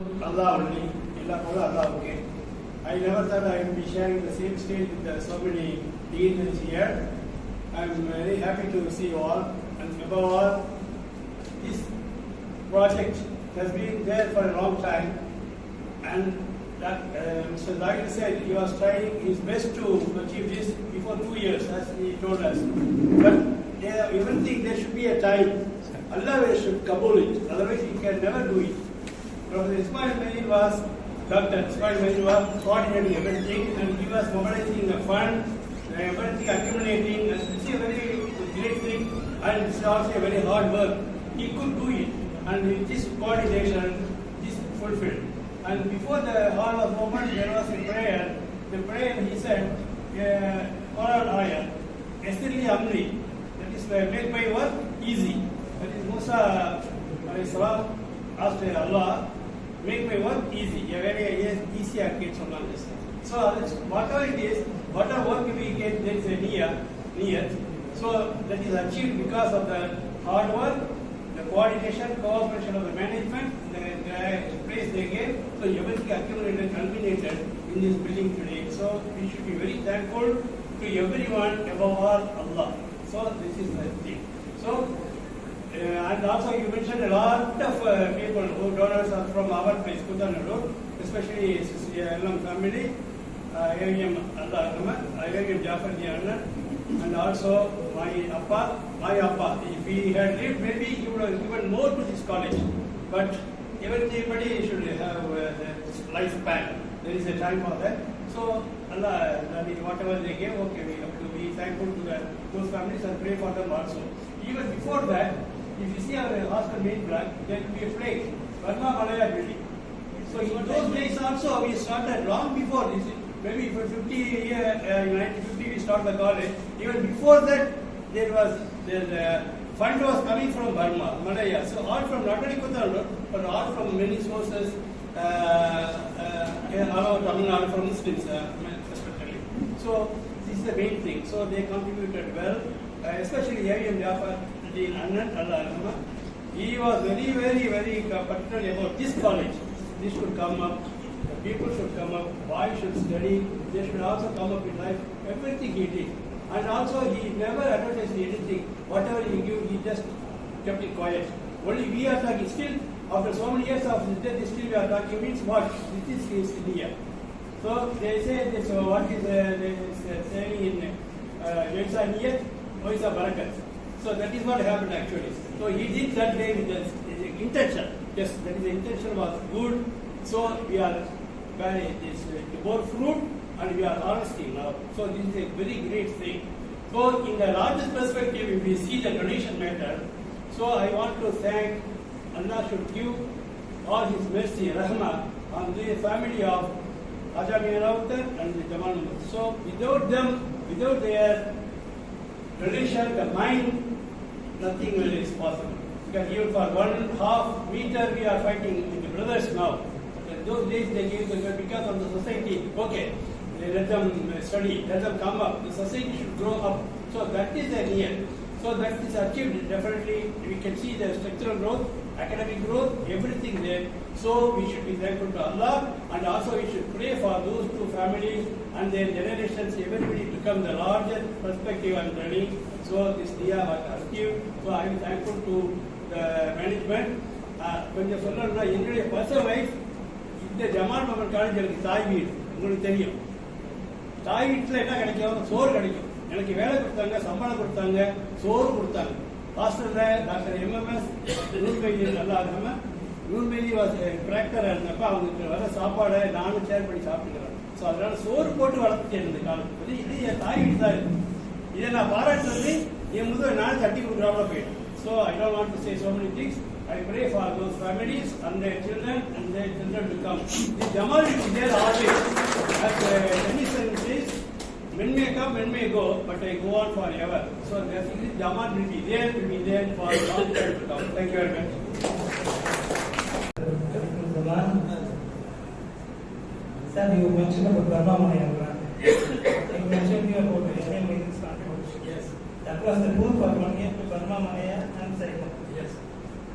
Allah only, Allah okay. I never thought I would be sharing the same stage with so many deans here. I'm very happy to see you all, and above all, this project has been there for a long time, and that Mr. Zahir said he was trying his best to achieve this before 2 years, as he told us. But everything there should be a time. Allah should kabul it, otherwise he can never do it. Professor Ismail Mahin was, Dr. Ismail Mahin was coordinating everything, and he was mobilizing the fund, everything accumulating, and it's a very great thing, and it's also a very hard work. He could do it, and with this coordination, this fulfilled. And before the hall was opened, there was a prayer. The prayer, he said, Quran ayah, Estirli Amri, that is, make my work easy. That is, Musa alayhi salam asked Allah, make my work easy. A very easy arcade on this. So, whatever it is, whatever work we get, there is a niyat. So, that is achieved because of the hard work, the coordination, cooperation of the management, the place they gave. So, everything accumulated and culminated in this building today. So, we should be very thankful to everyone, above all Allah. So, this is the thing. So, and also you mentioned a lot of people who donors are from our place, Kudanur, especially Sisiyam family, AVM Allah Ahmad, AVM Jafar Diana, and also my Appa. If he had lived, maybe he would have given more to this college. But everybody should have this lifespan. There is a time for that. So Allah, whatever they gave, okay, we have to be thankful to those families and pray for them also. Even before that, if you see our hospital main block, there will be a plaque, Burma Malaya building. So in those days also, we started long before this. Maybe for 50 years, in 1950 we started the college. Even before that, the fund was coming from Burma, Malaya. So all from not only Kudanur, but all from many sources, all Tamil Nadu, from Muslims, especially. So this is the main thing. So they contributed well, especially AVM Jafar. He was very, very, very particular about this college. This should come up, the people should come up, boys should study, they should also come up in life. Everything he did. And also he never advertised anything. Whatever he gave, he just kept it quiet. Only we are talking still, after so many years of his death, still we are talking, means what? This is his India. So they say this, what is saying in Jaisa Niyat, Oisa Barakat. So that is what happened actually. So he did that day with his intention. Yes, that is the intention was good. So we are bore fruit and we are harvesting now. So this is a very great thing. So in the largest perspective, if we see the donation matter, so I want to thank Allah should give all His mercy, Rahmah, on the family of Raja Mianautar and Jamal Ahmad. So without them, without their relation, the mind, nothing is possible. Because even for 1.5 meter we are fighting with the brothers now. In those days they gave because of the society, okay, let them study, let them come up. The society should grow up. So that is the need. So that is achieved. Definitely we can see the structural growth, academic growth, everything there. So we should be thankful to Allah, and also we should pray for those two families and their generations, everybody to come the larger perspective and learning. So this Diya was achieved. So I am thankful to the management. கொஞ்சம் சொல்லணும்னா என்னுடைய personal life இந்த Jamal மகன் college எனக்கு தாய் வீடு, உங்களுக்கு தெரியும். தாய் வீட்டில் என்ன கிடைக்கும்? சோறு கிடைக்கும். எனக்கு வேலை கொடுத்தாங்க, சம்பளம் கொடுத்தாங்க, சோறு கொடுத்தாங்க. ஹாஸ்டலில் டாக்டர் MMS நூல்மைதி நல்லா இருக்காம நூல்மைதி டிராக்டராக இருந்தப்ப அவங்களுக்கு வர சாப்பாடை நானும் ஷேர் பண்ணி சாப்பிட்டுக்கிறேன். ஸோ அதனால சோறு போட்டு வளர்த்துட்டேன் இந்த காலத்துக்கு. இது என் தாய் வீடு தான் இருக்கு. இதை நான் பாராட்டுறது என் முதல் நான் தட்டி கொடுக்குறாமல போயிட்டேன். So I don't want to say so many things. I pray for those families and their children to come. The Jamal will be there always. As Tennyson says, men may come, men may go, but I go on forever. So definitely Jamal will be there for a long time to come. Thank you very much. Sir, you mentioned about Burma Malaya. You mentioned about the contribution. Yes. That was the move for 1 year to Burma Malaya and Saigon. Yes.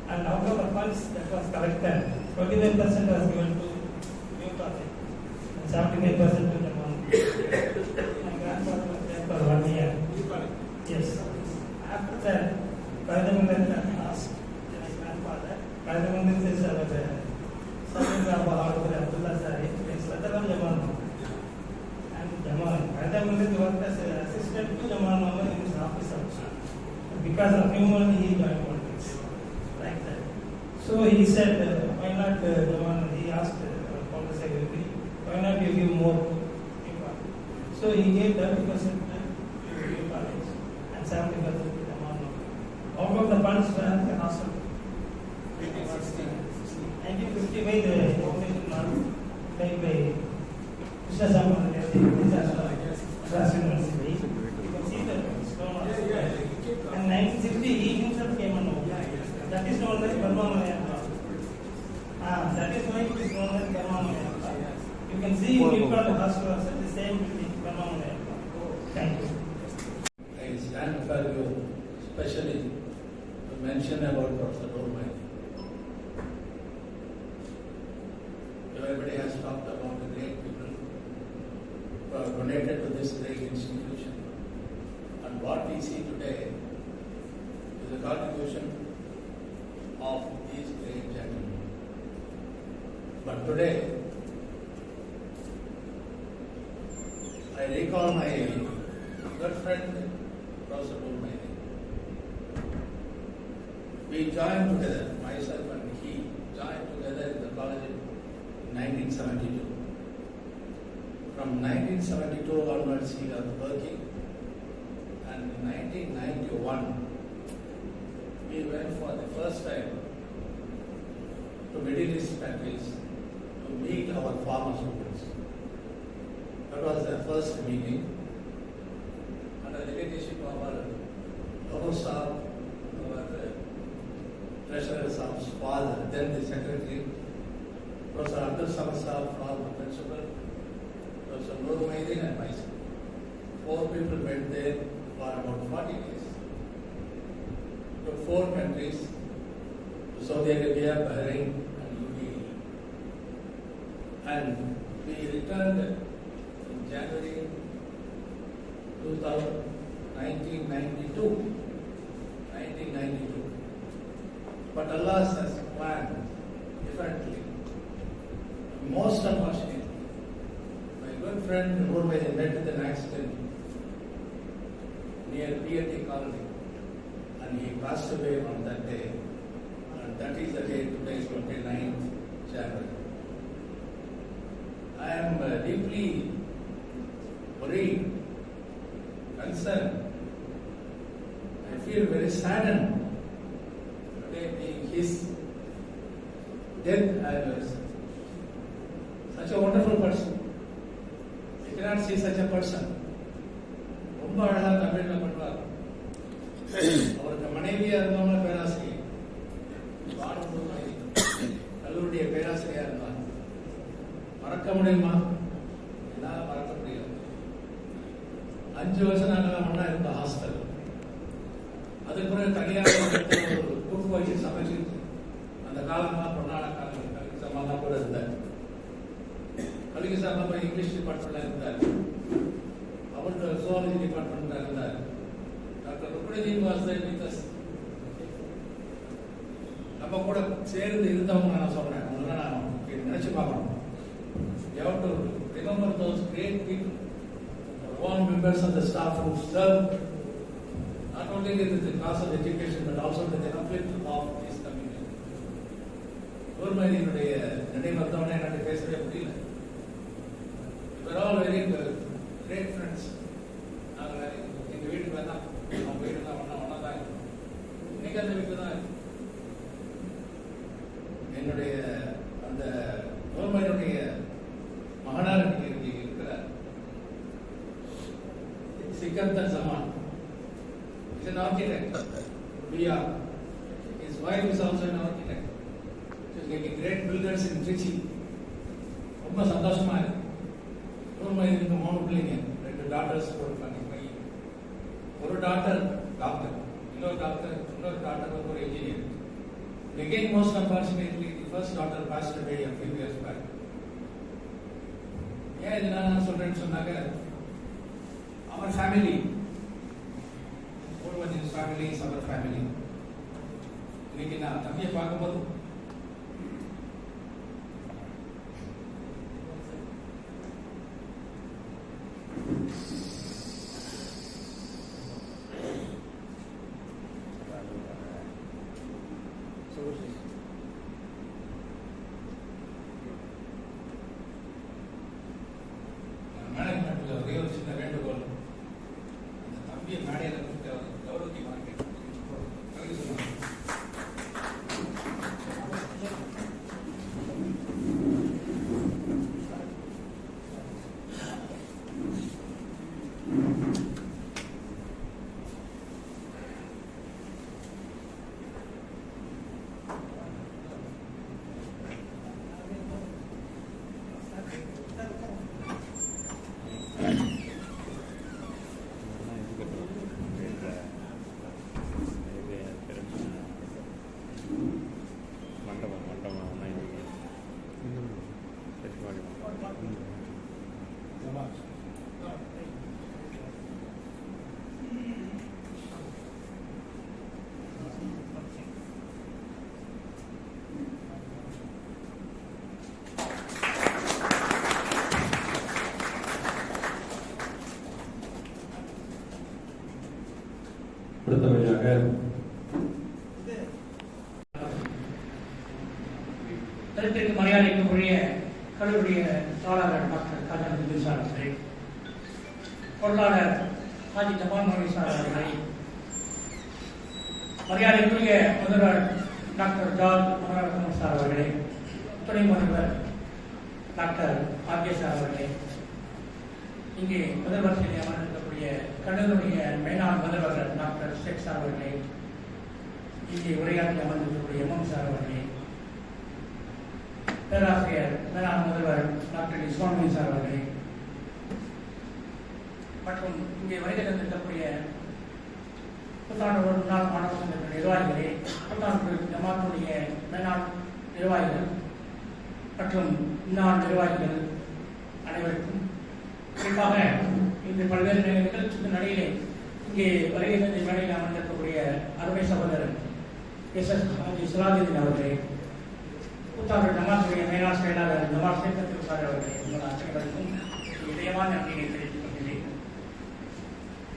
And out of the funds that was collected, 25% was given to new college and 75% to the month. My grandfather was there for 1 year. Yes. After that, Radhamundar asked my grandfather, Radhamundar says, Salim Abdullah Sari, Sataram Jaman. And Jaman, Radhamundar worked as an assistant to Jaman Mohammed in his office also. Because of him only he joined politics. Like that. So he said, why not Jaman? He asked Congress Secretary, why not you give more? So he gave 30% to New College and 70% to Jaman. Out of the funds ran the hostel. 1950 by the foundation was made by Krishna Saman University. You can see the stone. And 1960 he himself came on over. That is known as Burma Malayan Law. That is why it is known as Burma Malayan Law. You can see in the hostel at the same building, Burma Malayan Law. Thank you. I stand for you, especially to mention about Professor Dormai. Everybody has talked about the great people who have donated to this great institution. And what we see today is a contribution of these great gentlemen. But today, I recall my good friend, Professor Dormai. We joined together, myself and he joined together in the college in 1972. From 1972 onwards, he was working, and in 1991, we went for the first time to Middle East countries to meet our former students. That was the first meeting under the leadership of our Logo Saab, our Treasurer Saab's father, then the secretary, Professor Abdul Samad Saab, former principal, Professor Nur Maidin and myself. 4 people went there for about 40 days. To 4 countries, to Saudi Arabia, Bahrain and UAE. And we returned in January 1992. But Allah has planned differently. Most unfortunately, my good friend Nurmay met with an accident near PAT colony and he passed away on that day. And that is the day, today is 29th January. I am deeply worried, concerned. I feel very saddened today being his death anniversary. Such a wonderful person. You cannot see such a person. ரொம்ப அழகா தமிழ்ல பண்றார். அவருக்கு மனைவியா இருந்தவங்க பேராசிரியர், கல்லூரிய பேராசிரியா இருந்தார். மறக்க முடியுமா? என்னால மறக்க முடியாது. 5 வருஷம் நாங்கெல்லாம் ஒன்னா இருந்த ஹாஸ்டல். அதுக்கு பிறகு தனியாக ஒரு குரூப் வச்சு சமைச்சு அந்த காலம்லாம் பொன்னாட காலம் கல்வி சமாதான் கூட இருந்தார். கல்வி சார்ந்த இங்கிலீஷ் டிபார்ட்மெண்ட்ல இருந்தார். அவருக்கு ஜுவாலஜி டிபார்ட்மெண்ட்ல இருந்தார். Doctor Rukmani was there with us. நம்ம கூட சேர்ந்து இருந்தவங்க நான் சொல்றேன், அவங்கள நான் நினைச்சு பார்க்கணும். You have to remember those great people, all members of the staff who served not only with the cause of education but also with the conflict of this community. கவர்மெண்டினுடைய நினைவு வந்தவனே எனக்கு பேசவே முடியல. We are all very great friends. நாங்கள் எங்கள் வீட்டுக்கு வேணாம், அவங்க வீட்டுக்கு தான் ஒன்றா தான் இருக்கும். இன்னைக்கு அந்த வீட்டு தான் இருக்கு. என்னுடைய அந்த கவர்மெண்டினுடைய மகனார் இங்கே இருக்கிறார். Sikandar Zaman is an architect. His wife is also an architect. She is getting great builders in Trichy. ரொம்ப சந்தோஷமா இருக்கு. ரொம்ப இதுக்கு 3 பிள்ளைங்க, 2 daughters ஒரு பையன். ஒரு டாக்டர் இன்னொரு டாக்டர் ஒரு engineer. Again, most unfortunately, the first daughter passed away a few years back. ஏன் இதெல்லாம் நான் சொல்றேன்னு சொன்னாங்க, our family, over his family is our family. இன்னைக்கு நான் தம்பியை பார்க்கும்போது மேனேஜ்மெண்ட்ல ஒரே ஒரு சின்ன வேண்டுகோள், அந்த தம்பியை மேடையில் கௌரவத்தை வாங்க சொல்லுவாங்க. அடுத்தபடியாக கருத்திற்கு மரியாதைக்குரிய கல்லூரிய தாளாளர் டாக்டர் காஜான் பிதுசார் அவர்களே, பொருளாளர் ஹாஜி ஜமால் மொழி சார் அவர்களே, மரியாதைக்குரிய முதல்வர் டாக்டர் ஜார்ஜ் மனோரமன் சார் அவர்களே, துணை முதல்வர் டாக்டர் ஆர்கே சார் அவர்களே, இங்கே முதல்வர் செய்தி அமர்ந்திருக்கக்கூடிய கல்லூரிய மேலாண் முதல்வர் டாக்டர் ஷேக் சார் அவர்களே, இங்கே உரையாற்றி அமர்ந்திருக்கக்கூடிய எம்எம் சார் அவர்களே, பேராசிரியர் மேலாண் முதல்வர் டாக்டர் இஸ்மாயில் சார் அவர்களே, மற்றும் இங்கே வருகை தந்திருக்கக்கூடிய புத்தாண்டு முன்னாள் மாணவர் சங்க நிர்வாகிகளே, புத்தாண்டு ஜமாத்துடைய மேலாண் நிர்வாகிகள் மற்றும் முன்னாள் நிர்வாகிகள் அனைவருக்கும், குறிப்பாக இன்று பல்வேறு நிகழ்ச்சிக்கு நடையிலே இங்கே வருகை தந்தை மேடையில் அமர்ந்திருக்கக்கூடிய அருமை சகோதரர் எஸ்.எஸ். ஹாஜி சிராஜுதீன் அவர்களே, புத்தாண்டு ஜமாத்துடைய மேலாண் செயலாளர் ஜமால் சேகர் சார் அவர்களே, உங்கள் அனைவருக்கும் இதயமான நன்றியை தெரிவித்துக் கொள்கிறேன்.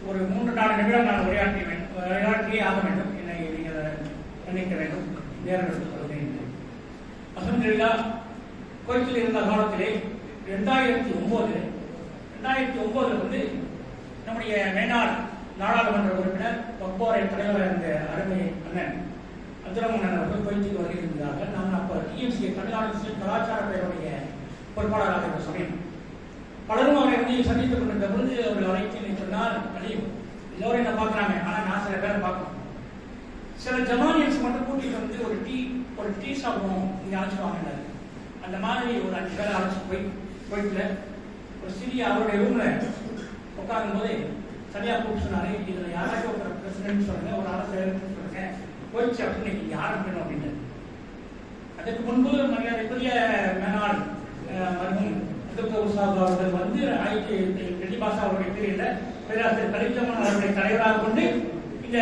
ஒரு 3-4 நிமிடம் நான் உரையாற்றியே ஆக வேண்டும். என்னை நீங்கள் மன்னிக்க வேண்டும், நேரம் எடுத்துக் கொள்கிறேன். அல்ஹம்துலில்லாஹ், கோயிலில் இருந்த காலத்திலே 2009 வந்து நம்முடைய மேனாள் நாடாளுமன்ற உறுப்பினர் வக்போரை தலைவராக இருந்த அருமை அண்ணன் அப்துரமன் அவர்கள் கோயிலுக்கு வருகிறார்கள். நான் அப்போ டிஎம்சி தமிழ்நாடு கலாச்சார பேருடைய பொறுப்பாளராக இருந்த சமயம் பலரும் அவரை வந்து சந்தித்துக் கொண்டிருந்த பொழுது அவர்கள் அழைத்து சொன்னால், அழியும் எல்லோரும் என்ன பார்க்குறாங்க, ஆனால் நான் சில பேரை பார்க்கணும், சில ஜமானியன்ஸ் மட்டும் கூட்டிட்டு வந்து ஒரு டீ சாப்பிடுவோம், இங்கே அழைச்சிடுவாங்க. அந்த மாதிரி ஒரு 5 பேரை அழைச்சி கோயிலுல ஒரு சிறிய அவருடைய ரூம்ல உட்காரும் போது சரியா கூப்பிட்டு சொன்னாரு, இதுல யாராச்சும் ஒரு பிரசிடென்ட் சொல்லுங்க, ஒரு அரசு சொல்லுங்க, கோயிச்சு அப்படின்னு நீங்க ஆரம்பிக்கணும் அப்படின்னு. அதுக்கு முன்பு மரியாதைக்குரிய மேனாள் மருமன் அவர்கள் வந்து டெல்லிபாசா அவருடைய பீரியட்ல பேராசிரியர் கலிஜமான் அவருடைய தலைவராக கொண்டு இந்த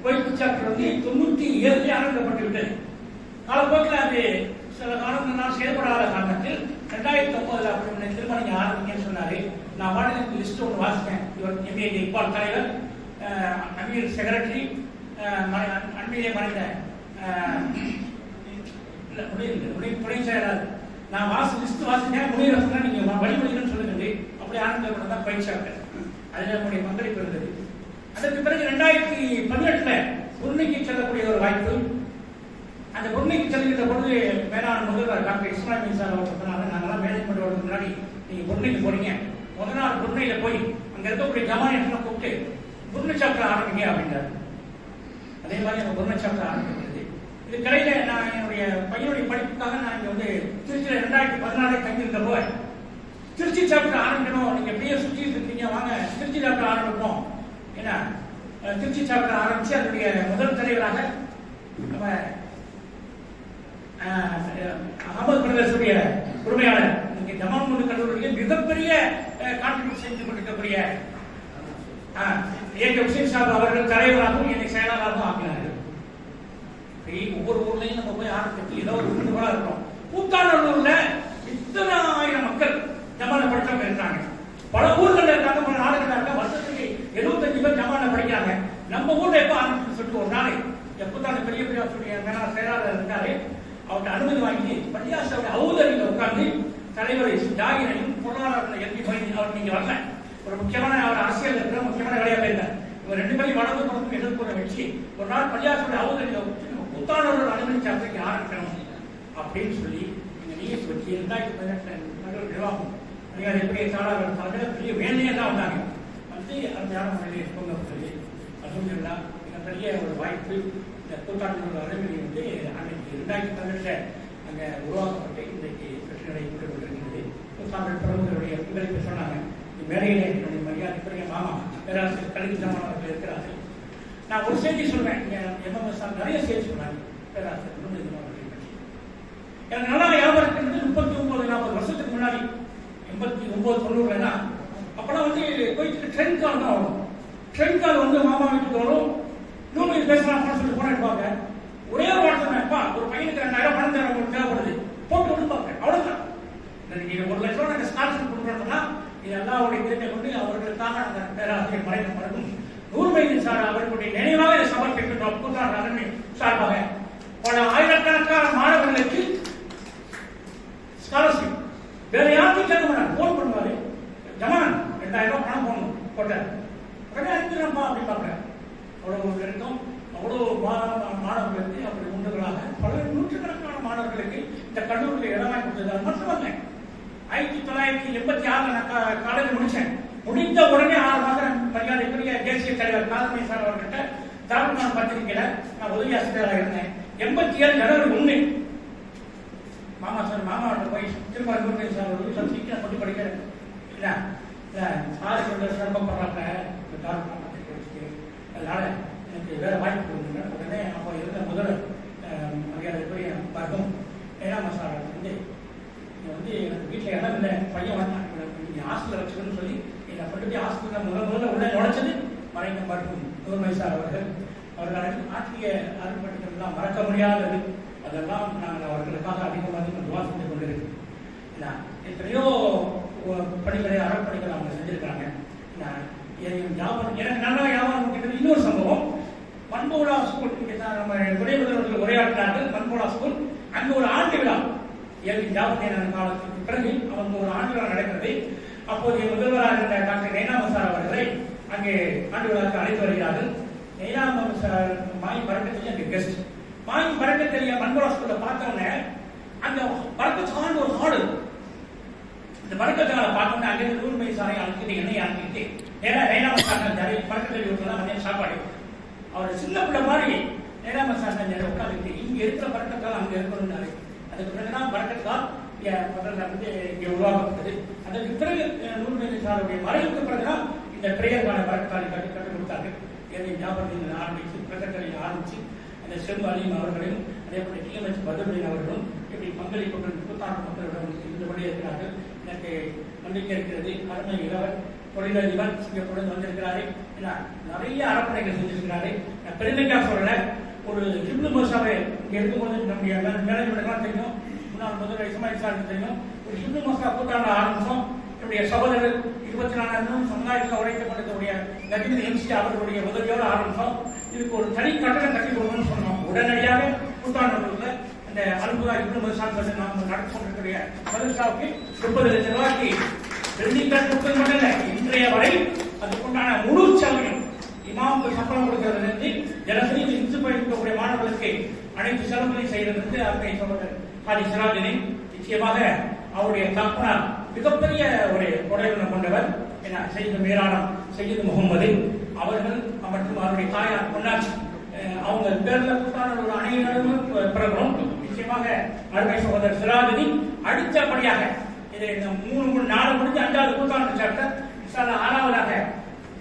கோயில் சாப்டர் வந்து 97 ஆரம்பிக்கப்பட்டுவிட்டது. காலப்போக்கில் அது சில காரணங்களால் செயல்படாத காரணத்தில் 2009 அப்படி திரும்ப நீங்க ஆரம்பிங்கன்னு சொன்னாரு. நான் வார்டு லிஸ்ட் ஒன்று வாசித்தேன். இவர் எம்ஏ இக்பால் தலைவர், அமீர் செக்ரட்டரி, அண்மையிலே மறைந்த துணை செயலாளர். நான் லிஸ்ட் வாசித்தேன். முனியரசன் நீங்க வழிமொழின்னு சொல்லுங்க. அப்படி ஆரம்பிக்கப்பட்டதான் பயிற்சியாளர். அதில் நம்முடைய பங்களிப்பு இருந்தது. அதற்கு பிறகு 2018 உண்மைக்கு செல்லக்கூடிய ஒரு வாய்ப்பு. அந்த பொறுமைக்கு செல்கின்ற பொழுது மேலாண் முதல்வர் டாக்டர் இஸ்மாயில் சார் அவர் சொன்னாங்க, நாங்களாம் மேனேஜ்மெண்ட் வரதுக்கு முன்னாடி நீங்க பொறுமைக்கு போறீங்க, முதல் நாள் பொறுமையில போய் அங்க இருக்கக்கூடிய ஜமானியெல்லாம் கூப்பிட்டு பொறுமை சாப்டர் ஆரம்பிங்க அப்படின்றார். அதே மாதிரி அந்த பொறுமை சாப்டர் ஆரம்பிக்கிறது. இது கடையில நான் என்னுடைய பையனுடைய படிப்புக்காக நான் இங்க வந்து திருச்சியில் 2014 தங்கியிருந்த போய் திருச்சி சாப்டர் ஆரம்பிக்கணும், நீங்க எப்படியே சுற்றி இருக்கீங்க, வாங்க திருச்சி சாப்டர் ஆரம்பிப்போம். ஏன்னா திருச்சி சாப்டர் ஆரம்பிச்சு அதனுடைய முதல் தலைவராக நம்ம அகமது பிரதேசனுடைய உரிமையாளர் ஜமால் கல்லூரியில் மிகப்பெரிய கான்ட்ரிபியூட் செஞ்சு கொண்டிருக்கக்கூடிய ஹுசைன் சாப் அவர்கள் தலைவராகவும் என்னை செயலாளராகவும் ஆக்கினார்கள். ஒவ்வொரு ஊர்லையும் நம்ம போய் ஆரம்பிச்சு ஏதோ ஒரு விருதுகளா இருக்கோம். கூத்தாநல்லூர்ல இத்தனை ஆயிரம் மக்கள் ஜமால படிச்சவங்க இருக்காங்க. பல ஊர்கள் இருக்காங்க, பல நாடுகள் இருக்காங்க. வருஷத்துக்கு 75 பேர் ஜமால படிக்கிறாங்க. நம்ம ஊர்ல எப்ப ஆரம்பிச்சு சொல்லிட்டு ஒரு நாள் எப்பதான் பெரிய செயலாளர் இருக்காரு, அவர்கிட்ட அனுமதி வாங்கி பள்ளியாசோட அவுதரியில் உட்கார்ந்து தலைவரை ஜாகிரையும் பொருளாதாரத்தில் எழுதி போய் அவர் நீங்க வரல, ஒரு முக்கியமான அவர் அரசியல் இருக்கிற முக்கியமான வேலையா போயிருந்தார். இவர் 2 பேரும் வளர்ந்து கொடுத்து எதிர்ப்புற வச்சு ஒரு நாள் பள்ளியாசோட அவுதரியில் கூத்தாநல்லூர் அனுமதிச்சாங்க ஆரம்பிக்கணும் அப்படின்னு சொல்லி நீங்க வச்சு 2018 நிர்வாகம் எப்படி சாடாளர் தலைமையில பெரிய வேலையே தான் வந்தாங்க. வந்து அருமையான முறையில் இருப்போங்க சொல்லி அதுவும் மிகப்பெரிய ஒரு வாய்ப்பு. இந்த கூத்தாநல்லூர் அனுமதி வந்து அன்னைக்கு 2018 அங்கே உருவாக்கப்பட்டு இன்றைக்கு வெற்றி நடைபெற்று கொண்டிருக்கிறது. தமிழ் பிரமுகருடைய பங்களிப்பு சொன்னாங்க. மேடையிலே என்னுடைய மரியாதைக்குரிய மாமா பேராசிரியர் கல்வி சமாளர்கள் இருக்கிறார்கள். நான் ஒரு செய்தி சொல்வேன், எம்எம்எஸ் நிறைய செய்தி சொன்னாங்க பேராசிரியர் எனக்கு நல்லா ஞாபகம் இருக்கிறது. 39-40 வருஷத்துக்கு முன்னாடி 89-90 அப்பெல்லாம் வந்து போயிட்டு ட்ரெயின் கால் தான் வரும். ட்ரெயின் கால் வந்து மாமா வீட்டுக்கு வரும். இன்னொரு பேசலாம் சொல்லி போன எடுப்பாங்க. ஒரே ஒரு வார்த்தைப்பா, ஒரு பையனுக்கு 2000 பணம் தேவைப்படுது, போட்டு விடுப்பாங்க. அவ்வளவுதான். நீங்க 1 லட்சம் நாங்கள் ஸ்காலர்ஷிப் கொடுக்குறோம்னா இது எல்லாருடைய திறமை கொண்டு அவர்களுக்காக அந்த பேராசிரியர் மறைந்த மரபும் 100 மைல் சார் அவர்களுடைய நினைவாக சமர்ப்பிக்கின்றோம். கூத்தார் அருமை சார்பாக பல ஆயிரக்கணக்கான மாணவர்களுக்கு ஸ்காலர்ஷிப். வேற யாருக்கும் கேட்க மாட்டாங்க. போன் பண்ணுவாரு, ஜமான் 2000 பணம் போடணும் போட்டார், உடனே அனுப்பிடுறோம்ப்பா அப்படின்னு பார்க்குறேன். அவ்வளவு இருக்கும். அவ்வளவு மாணவர்களுக்கு அப்படி உண்டுகளாக பல நூற்றுக்கணக்கான மாணவர்களுக்கு இந்த கல்லூரியில் இடமாய் கொடுத்தது மட்டுமல்ல. 1986 காலேஜ் முடிச்சேன். முடிந்த உடனே 6 மாதம் மரியாதைக்குரிய தேசிய தலைவர் காலமை சார் அவர்கிட்ட தாழ்மான பத்திரிகையில நான் உதவி ஆசிரியராக இருந்தேன். 87 ஜனவரி 1 மாமா சார் மாமாவோட போய் திரும்ப சார் ஒரு சப்ஜெக்ட் கொண்டு படிக்கிறேன். இல்லை சார் சொல்ற சிரமப்படுறாங்க அதனால எனக்கு வேற வாய்ப்பு கொடுங்க. உடனே அப்போ இருந்த முதல்வர் மரியாதைக்குரிய பர்கம் ஏனாமா சார் வந்து வந்து எனக்கு வீட்டில் இடம் இல்லை, பையன் வந்தான், நீங்கள் ஹாஸ்டலில் வச்சுக்கணும்னு சொல்லி என்னை கொண்டு போய் ஹாஸ்டலில் முதல்ல உள்ளே நுழைச்சது மறைந்த பர்கம் நூறு சார் அவர்கள் ஆற்றிய அருண்பட்டிகள்லாம் மறக்க முடியாதது. அதெல்லாம் நாங்கள் அவர்களுக்காக அதிகமாக துவா செஞ்சு கொண்டிருக்கோம். எத்தனையோ பணிகளை அறப்பணிகள் அவங்க செஞ்சிருக்காங்க. எனக்கு நல்லா ஞாபகம் கிட்டது இன்னொரு சம்பவம். மண்போலா ஸ்கூல் நம்ம துணை முதல்வர்கள் உரையாற்றினார்கள். மண்போலா ஸ்கூல் அங்கு ஒரு ஆண்டு விழா ஜாபத்தியான காலத்துக்கு பிறகு அவங்க ஒரு ஆண்டு விழா நடக்கிறது. அப்போதைய முதல்வராக இருந்த டாக்டர் நைனாம சார் அவர்களை அங்கே ஆண்டு விழாவுக்கு அழைத்து வருகிறார்கள். நைனாம சார் மாய் பறக்கத்திலேயே அங்கே கெஸ்ட். மாய் பறக்கத்திலேயே மண்போலா ஸ்கூல்ல பார்த்தோன்னே அந்த பறக்கச்சான்னு ஒரு ஹாடு, இந்த பறக்கச்சாலை பார்த்தோன்னே அங்கே 100 மைல் சாலை அழைச்சிட்டு எண்ணெய் அழைச்சிட்டு ஏன்னா நைனாம சார் பறக்கத்தறி வீட்டுல மதியம் சாப்பாடு. அவர் சின்ன பிள்ளை மாதிரி நைனாம சார் உட்காந்துட்டு இங்க இருக்கிற பறக்கத்தால் அங்க இருக்கணும்னாரு. அதுக்கு பிறகுதான் பறக்கத்தால் வந்து இங்கே உருவாக்கப்பட்டது. அதற்கு பிறகு 100 மைல் சாருடைய மறைவுக்கு பிறகுதான் இந்த பிரேயர்கான பறக்கத்தாலை கற்றுக் கொடுத்தார்கள். ஏழை ஞாபகத்தில் ஆரம்பிச்சு பிரகத்தலையில் ஆரம்பிச்சு அந்த செல்வ அலியும் அவர்களையும் அதே போல டிஎம்எச் பதுமலின் அவர்களும் இப்படி பங்களிப்புடன் கூத்தாண்டு மக்களிடம் இருந்தபடி இருக்கிறார்கள். எனக்கு நம்பிக்கை இருக்கிறது. அருமை இளவர் தொழிலதிபர் சிங்கப்பூரில் வந்திருக்கிறாரு. நிறைய அறப்படைகள் செஞ்சிருக்கிறாரு. பெருமைக்காக சொல்லல, ஒரு ஹிப்னு மோசாவை இங்க இருக்கும்போது நம்முடைய மேனேஜ்மெண்ட்லாம் தெரியும், முன்னாள் முதல்வர் இஸ்மாயில் சாருக்கு தெரியும். ஒரு ஹிப்னு மோசா கூத்தாண்ட ஆரம்பிச்சோம். என்னுடைய சகோதரர் 24 சமுதாயத்தில் உழைக்கப்படக்கூடிய நஜீம் எம்சி அவர்களுடைய உதவியோடு ஆரம்பிச்சோம். இதுக்கு ஒரு தனி கட்டணம் கட்டி கொடுக்கணும்னு சொன்னோம். உடனடியாக கூத்தாண்டூர்ல இந்த அல்புதா ஹிப்னு மோசா நாம் நடத்தி கொண்டிருக்கிற மதரசாவுக்கு 30 லட்சம் ரூபாய்க்கு வெள்ளிக்கல் கொடுத்தது மட்டும் இல்லை, இன்றைய வரை அதுக்குண்டான முழு செலவையும் இமாமுக்கு சம்பளம் கொடுக்கிறதுலேருந்து தினசரி இந்து பயிர்க்கக்கூடிய மாணவர்களுக்கு அனைத்து செலவுகளையும் செய்யறதுக்கு அருமை சகோதரர் ஹாஜி சிராஜினின் நிச்சயமாக அவருடைய தகப்பனார் மிகப்பெரிய ஒரு கொடையுணம் கொண்டவர் செய்து மேரானம் செய்து முகமது அவர்கள் மற்றும் அவருடைய தாயார் பொன்னாட்சி அவங்க பேர்ல கூட்டான ஒரு அணியினரும் பிறகுறோம். நிச்சயமாக அருமை சகோதரர் சிராஜினி அடுத்தபடியாக இதை 3-4 முடிஞ்சு 5வது கூட்டாண்டு சாப்டர் இன்ஷால்லா 6வதாக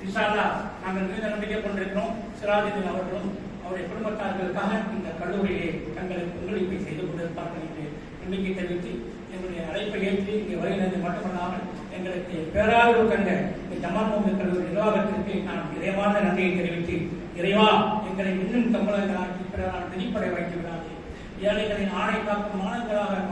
இன்ஷால்லா நாங்கள் மிகுந்த நம்பிக்கை கொண்டிருக்கிறோம். சிராஜுதீன் அவர்களும் அவருடைய குடும்பத்தார்களுக்காக இந்த கல்லூரியிலே தங்களுக்கு பங்களிப்பை செய்து கொண்டிருப்பார்கள் என்று நம்பிக்கை தெரிவித்து எங்களுடைய அழைப்பை ஏற்று இங்கே வருகிறது மட்டுமல்லாமல் எங்களுக்கு பேராதரவு கண்ட இந்த ஜமால் முஹம்மது கல்லூரி நிர்வாகத்திற்கு நான் இதயமான நன்றியை தெரிவித்து, இறைவா எங்களை இன்னும் கம்பளங்களாக்கி பிறரால் திணிப்படை வைத்து விடாது. ஏழைகளின் ஆணை காக்கும்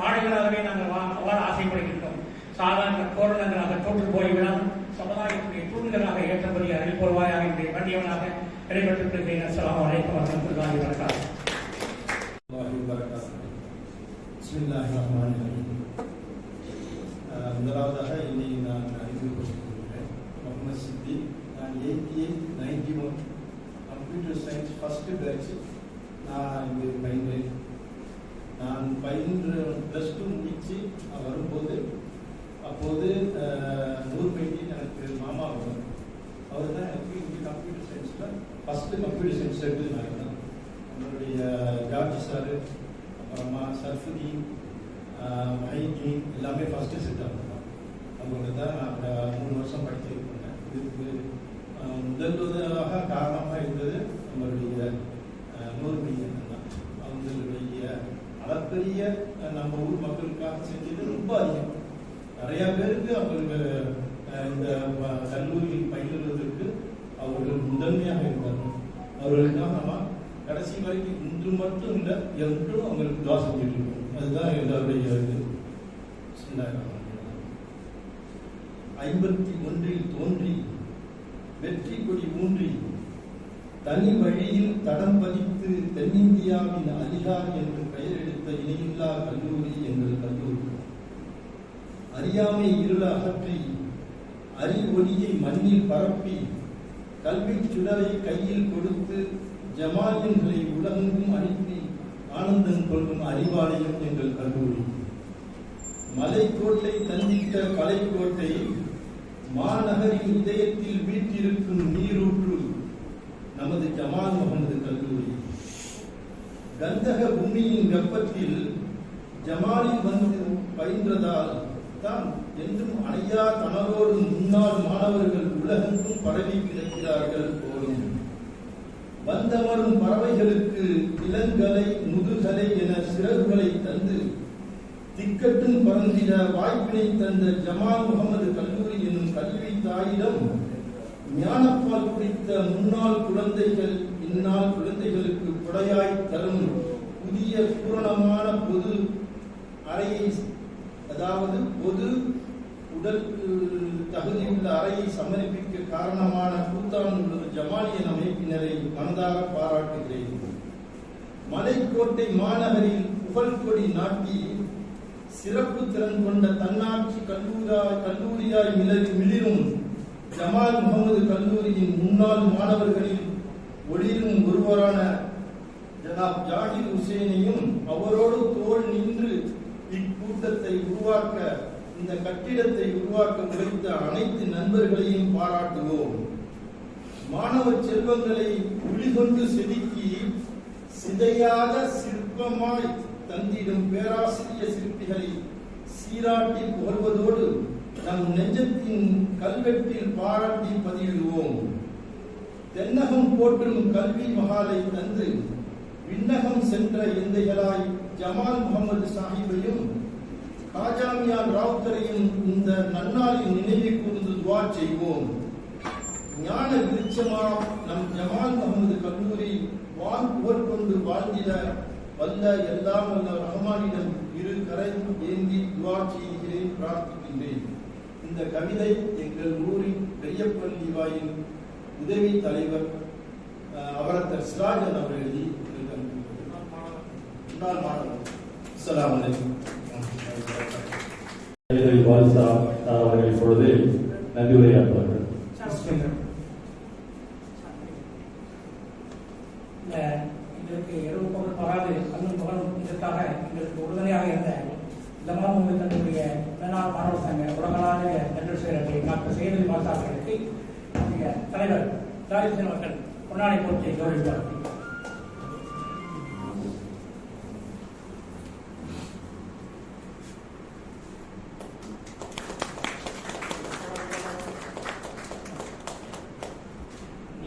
மாடைகளாகவே நாங்கள் வாழ ஆசைப்படுகின்றோம். சாதாரண கோரணங்களாக தோற்று போய்விடாமல் சமுதாயத்துடைய தூண்களாக ஏற்றபடி அறிவிப்போர்வாயாக இன்றைய வேண்டியவனாக நடைபெற்றிருக்கிறேன். அஸ்ஸலாமு அலைக்கும் வரஹ்மத்துல்லாஹி வபரகாத்துஹு. முதலாவதாக இன்னை நான் அறிந்து கொண்டிருக்கிறேன். முகமது சித்திக். நான் 88-91 கம்ப்யூட்டர் சயின்ஸ் ஃபர்ஸ்ட் பேட்ச் நான் இங்கு பயின்றேன். நான் பயின்ற +2 முடித்து வரும்போது அப்போது நூர்பைட்டி எனக்கு மாமா வரும். அவர் தான் எனக்கு இங்கே கம்ப்யூட்டர் சயின்ஸில் ஃபஸ்ட்டு கம்ப்யூட்டர் சயின்ஸ் எடுத்து நான் தான். நம்மளுடைய ஜார்ஜ் சார், அப்புறமா சர்ஃபுதீன், மைதீன் எல்லாமே ஃபஸ்ட்டு செட் ஆகும். அவங்களோட தான் நான் 3 வருஷம் படிச்சிருக்கேன். இதுக்கு முதல்வதாக காரணமாக இருந்தது நம்மளுடைய நூர்பைட்டி தான். அவங்களுடைய அளப்பெரிய நம்ம ஊர் மக்களுக்காக செஞ்சது ரொம்ப அதிகம். நிறைய பேருக்கு அவங்களுக்கு இந்த கல்லூரியில் பயிலுவதற்கு அவர்கள் முதன்மையாக இருந்தார்கள். அவர்களுக்காக நம்ம கடைசி வரைக்கும் இன்று மட்டும் இல்லை, என்றும் அவங்களுக்கு துவா செஞ்சுட்டு இருக்கோம். அதுதான் எல்லாருடைய இது. 51 தோன்றி வெற்றி கொடி ஊன்றி தனி வழியில் தடம் பதித்து தென்னிந்தியாவின் அதிகாரி என்று பெயர் எடுத்த இணையில்லா கல்லூரி எங்கள் கல்லூரி. அறியாமை இருள அகற்றி அறிவொளியை மண்ணில் பரப்பி கல்வி சுடரை கையில் கொடுத்து ஜமாலியன்களை உலகெங்கும் அனுப்பி ஆனந்தம் கொள்ளும் அறிவாலயம் எங்கள் கல்லூரி. மலைக்கோட்டை தந்தித்த கலைக்கோட்டை மாநகரின் இதயத்தில் வீற்றிருக்கும் நீரூற்று நமது ஜமால் முஹம்மது கல்லூரி. கந்தக பூமியின் வெப்பத்தில் ஜமாலில் வந்து பயின்றதால் தான் என்றும் அணையா கனவோடு முன்னாள் மாணவர்கள் உலகெங்கும் பரவி கிடக்கிறார்கள் போலும். வந்தவரும் பறவைகளுக்கு இளங்கலை முதுகலை என சிறகுகளை தந்து திக்கட்டும் பறந்திட வாய்ப்பினை தந்த ஜமால் முஹம்மது கல்லூரி எனும் கல்வி தாயிடம் ஞானப்பால் குடித்த முன்னாள் குழந்தைகள் இந்நாள் குழந்தைகளுக்கு கொடையாய் தரும் புதிய பூரணமான பொது அறையை, அதாவது பொது உடல் தகுதியுள்ள அறையை சமர்ப்பிக்க காரணமான கூத்தாண்டுள்ள ஜமாலியன் அமைப்பினரை மனதார பாராட்டுகிறேன். மலைக்கோட்டை மாநகரில் புகழ்கொடி நாட்டி சிறப்பு திறன் கொண்ட தன்னாட்சி கல்லூரியாய் மிளிரும் ஜமால் முஹம்மது கல்லூரியின் முன்னாள் மாணவர்களில் ஒளிரும் ஒருவரான ஜனாப் ஜாகிர் ஹுசேனையும் அவரோடு தோள் நின்று இக்கூட்டத்தை உருவாக்க, இந்த கட்டிடத்தை உருவாக்க உழைத்த அனைத்து நண்பர்களையும் பாராட்டுவோம். மாணவ செல்வங்களை ஒளிகொண்டு செதுக்கி சிதையாத சிற்பமாய் தந்திடும் பேராசிரிய சிற்பிகளை சீராட்டி புகழ்வதோடு நம் நெஞ்சத்தின் கல்வெட்டில் பாராட்டி பதிவிடுவோம். தென்னகம் போற்றும் கல்வி மகாலை தந்து விண்ணகம் சென்ற எந்தைகளாய் ஜமால் முஹம்மது சாஹிபையும் காஜாமியான் ராவுத்தரையும் இந்த நன்னாளின் நினைவு கூர்ந்து துவா செய்வோம். ஞான விருட்சமா நம் ஜமால் முஹம்மது கல்லூரி வான் புகழ் கொண்டு வாழ்ந்திட வல்ல எல்லாம் வல்ல ரஹ்மானிடம் இரு கரை ஏந்தி துவா செய்கிறேன், பிரார்த்திக்கின்றேன். இந்த கவிதை எங்கள் ஊரின் பெரியப்பள்ளி வாயில் உதவி தலைவர் அவரத்தர் சிராஜன் அவர் எழுதி முன்னாள் மாணவர். அஸ்ஸலாமு அலைக்கும். அவர்கள் இப்பொழுது நன்றி உரையாற்றுவார்கள். எங்களுக்கு இரவு பகல் பராது அன்னும் பகலும் இதற்காக எங்களுக்கு உறுதுணையாக இருந்த ஜமால் முஹம்மது கல்லூரிய மேலாண் மாணவர் சங்க உலகளாவிய நன்றி செயலரை டாக்டர் செய்தி மாசாக்களுக்கு தலைவர் தாரிசன் அவர்கள் பொன்னாடை போட்டி கௌரவித்தார்கள்.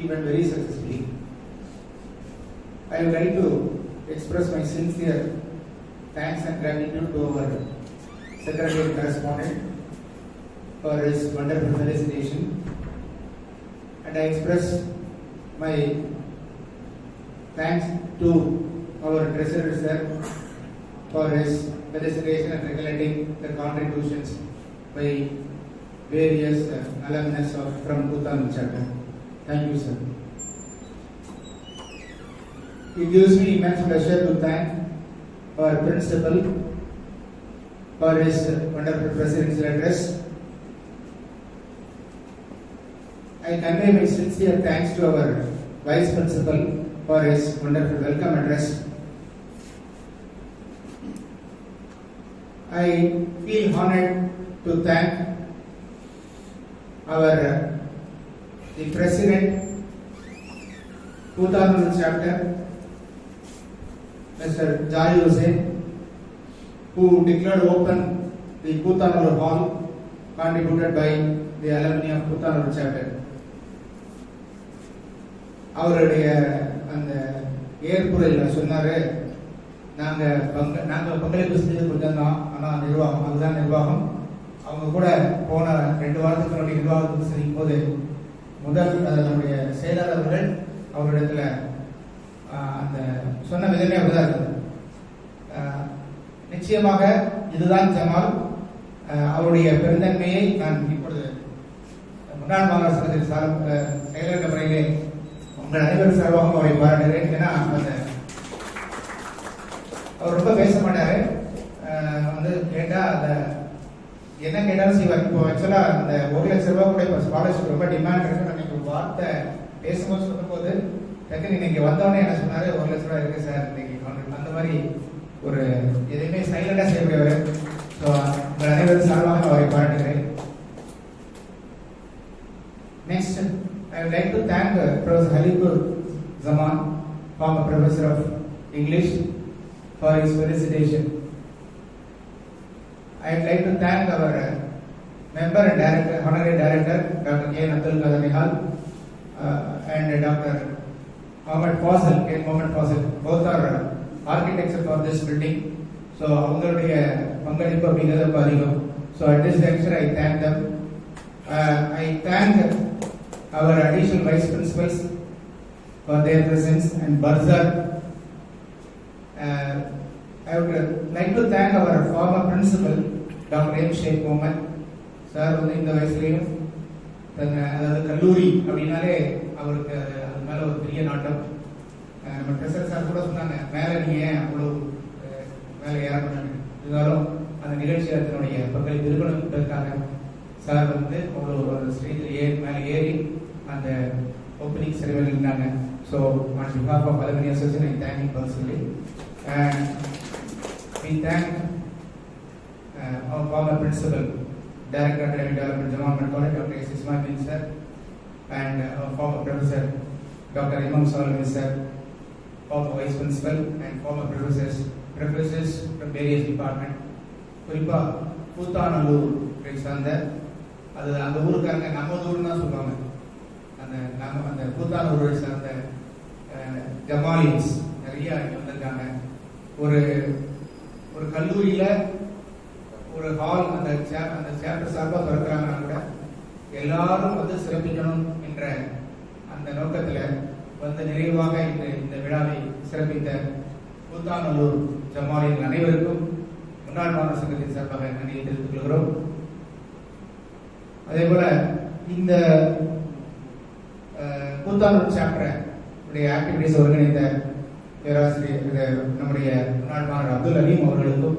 Even very successfully. I would like to explain express my sincere thanks and gratitude to our Secretary and Correspondent for his wonderful felicitation, and I express my thanks to our Treasurer Sir for his felicitation and regulating the contributions by various alumnus from Bhutan chapter. Thank you, sir. It gives me immense pleasure to thank our principal for his wonderful presidential address. I convey my sincere thanks to our vice principal for his wonderful welcome address. I feel honored to thank our the president, Bhutan chapter, Mr. Jai Hussain, who declared open the Bhutan Hall contributed by the alumni of Bhutan chapter. அவருடைய அந்த ஏற்புரையில் சொன்னார், நாங்கள் பங்களிப்பு செஞ்சது கொஞ்சம் தான், ஆனால் நிர்வாகம் அதுதான் நிர்வாகம். அவங்க கூட போன 2 வாரத்துக்கு முன்னாடி நிர்வாகத்துக்கு செல்லும் போது முதல் நம்முடைய செயலாளர் அவர்கள் அவரிடத்துல அந்த சொன்ன விதமே அப்படிதான் இருக்குது. நிச்சயமாக இதுதான் ஜமால். அவருடைய பெருந்தன்மையை நான் இப்பொழுது முன்னாள் மாநகர சங்கத்தின் செயலர் முறையிலே உங்கள் அனைவரும் சார்பாக அவரை பாராட்டுகிறேன். ஏன்னா அந்த அவர் ரொம்ப பேச மாட்டாரு, வந்து கேட்டா அந்த என்ன கேட்டாலும் செய்வார். இப்போ ஆக்சுவலா அந்த 1 லட்சம் ரூபாய் கூட இப்போ ஸ்காலர்ஷிப் ரொம்ப டிமாண்ட் இருக்கு. அன்னைக்கு ஒரு வார்த்தை பேசும்போது சொல்லும்போது டக்குன்னு இன்னைக்கு வந்தோடனே என்ன சொன்னாரு, 1 லட்சம் ரூபாய் இருக்கு சார் இன்னைக்கு. அந்த மாதிரி ஒரு எதுவுமே சைலண்டா செய்யக்கூடியவர். ஸோ உங்கள் அனைவரும் சார்பாக அவரை பாராட்டுகிறேன். Next, I would like to thank Professor Halipur Zaman, former professor of English, for his felicitation. I would like to thank our member and director, honorary director, Dr. K. Abdul Qadir Nihal, and Dr. Mohammed Fazil, K. Mohammed Fazil. Both are architects for this building. So, அவங்களுடைய பங்களிப்பு அப்படிங்கிறது ரொம்ப அதிகம். So, at this juncture, I thank them. I thank our additional vice principals for their presence and Barzar. I would like to thank our former principal, Dr. M. Sheikh Mohammed. Sir வந்து இந்த வயசுலையும் அதாவது கல்லூரி அப்படின்னாலே அவருக்கு அது மேலே ஒரு பெரிய நாட்டம். நம்ம ட்ரெஸர் சார் கூட சொன்னாங்க, மேலே நீங்கள் ஏன் அவ்வளோ மேலே ஏற பண்ணாங்க. இருந்தாலும் அந்த நிகழ்ச்சி அதனுடைய பங்களிப்பு இருக்கணுன்றதுக்காக சார் வந்து அவ்வளோ ஸ்டேஜில் மேலே ஏறி அந்த ஓப்பனிங் செரிமனி இருந்தாங்க. So on behalf of alumni association I thank you personally. And we thank our former principal, Director of Academic Development, Jamal College, Dr. S. Ismail Bin sir, and our former professor, Dr. Imam Salman sir, former vice principal and former professors from various departments. குறிப்பா பூத்தானல்லூர் சார்ந்த அது அந்த ஊருக்காரங்க நம்ம ஊர் தான் சொல்லுவாங்க. அந்த பூத்தானூரை சார்ந்த ஜமாலின்ஸ் நிறைய வந்திருக்காங்க. ஒரு கல்லூரியில ஒரு ஹால் அந்த சேப்டர் சார்பாக திறக்கிறாங்கன்னா கூட எல்லாரும் வந்து சிறப்பிக்கணும் என்ற அந்த நோக்கத்தில் வந்து நிறைவாக இந்த விழாவை சிறப்பித்த பூத்தானல்லூர் ஜமாலின் அனைவருக்கும் முன்னாள் மாணவர் சங்கத்தின் சார்பாக நன்றியை தெரிவித்துக் கொள்கிறோம். அதே போல இந்த பூத்தானூர் சாப்டர் ஆக்டிவிட்டிஸ் ஒருங்கிணைந்த பேராசிரியர் நம்முடைய முன்னாள் மாணவர் அப்துல் அலீம் அவர்களுக்கும்,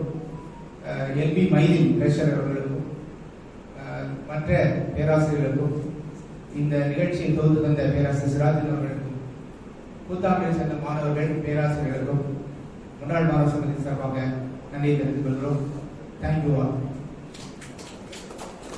எல்பி மைதீன் ட்ரெஷரர் அவர்களுக்கும், மற்ற பேராசிரியர்களுக்கும், இந்த நிகழ்ச்சியை தொகுத்து தந்த பேராசிரியர் சிராஜன் அவர்களுக்கும், பூத்தானூரை சேர்ந்த மாணவர்கள் பேராசிரியர்களுக்கும் முன்னாள் மாணவர் சங்கத்தின் சார்பாக நன்றியை தெரிவித்துக் கொள்கிறோம். Thank you all.